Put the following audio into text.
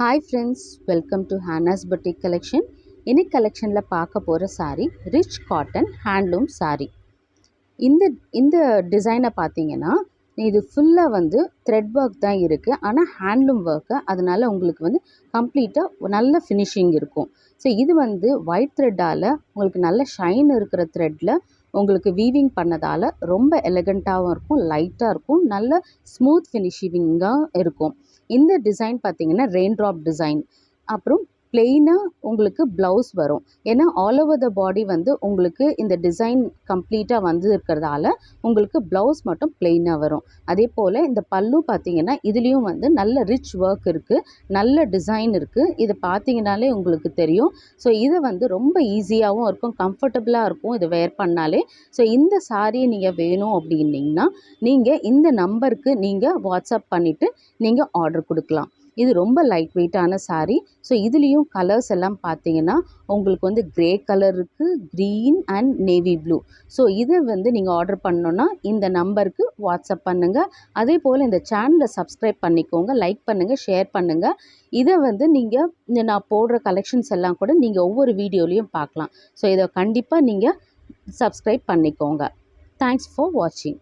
Hi friends, welcome to Hannah's Boutique Collection. இன்னைக்கு கலெக்ஷனில் பார்க்க போகிற saree rich cotton handloom saree. இந்த டிசைனை பார்த்தீங்கன்னா இது ஃபுல்லாக வந்து த்ரெட் ஒர்க் தான் இருக்குது. ஆனால் ஹேண்ட்லூம் ஒர்க்கு, அதனால் உங்களுக்கு வந்து கம்ப்ளீட்டாக நல்ல ஃபினிஷிங் இருக்கும். ஸோ இது வந்து ஒயிட் த்ரெட்டால் உங்களுக்கு நல்ல ஷைன் இருக்கிற த்ரெட்டில் உங்களுக்கு வீவிங் பண்ணதால் ரொம்ப எலகண்ட்டாகவும் இருக்கும், லைட்டாக இருக்கும், நல்ல ஸ்மூத் ஃபினிஷிங்காக இருக்கும். இந்த டிசைன் பார்த்தீங்கன்னா ரெயின் ட்ராப் டிசைன். அப்புறம் பிளெயினாக உங்களுக்கு ப்ளவுஸ் வரும். ஏன்னா ஆல் ஓவர் த பாடி வந்து உங்களுக்கு இந்த டிசைன் கம்ப்ளீட்டாக வந்து இருக்கிறதால உங்களுக்கு ப்ளவுஸ் மட்டும் பிளெயினாக வரும். அதே போல் இந்த பல்லு பார்த்தீங்கன்னா இதுலேயும் வந்து நல்ல ரிச் ஒர்க் இருக்குது, நல்ல டிசைன் இருக்குது. இது பார்த்தீங்கனாலே உங்களுக்கு தெரியும். ஸோ இதை வந்து ரொம்ப ஈஸியாகவும் இருக்கும், கம்ஃபர்டபுளாக இருக்கும் இதை வேர் பண்ணாலே. ஸோ இந்த சாரியை நீங்கள் வேணும் அப்படின்னிங்கன்னா நீங்கள் இந்த நம்பருக்கு நீங்கள் வாட்ஸ்அப் பண்ணிவிட்டு நீங்கள் ஆர்டர் கொடுக்கலாம். இது ரொம்ப லைட் வெயிட்டான சாரீ. ஸோ இதுலேயும் கலர்ஸ் எல்லாம் பார்த்தீங்கன்னா உங்களுக்கு வந்து கிரே கலர் இருக்குது, green and navy blue. So இதை வந்து நீங்கள் ஆர்டர் பண்ணோன்னா இந்த நம்பருக்கு வாட்ஸ்அப் பண்ணுங்கள். அதே போல் இந்த சேனலை சப்ஸ்கிரைப் பண்ணிக்கோங்க, லைக் பண்ணுங்கள், ஷேர் பண்ணுங்கள். இதை வந்து நீங்கள் நான் போடுற கலெக்ஷன்ஸ் எல்லாம் கூட நீங்கள் ஒவ்வொரு வீடியோலையும் பார்க்கலாம். ஸோ இதை கண்டிப்பாக நீங்கள் சப்ஸ்கிரைப் பண்ணிக்கோங்க. தேங்க்ஸ் ஃபார் வாட்சிங்.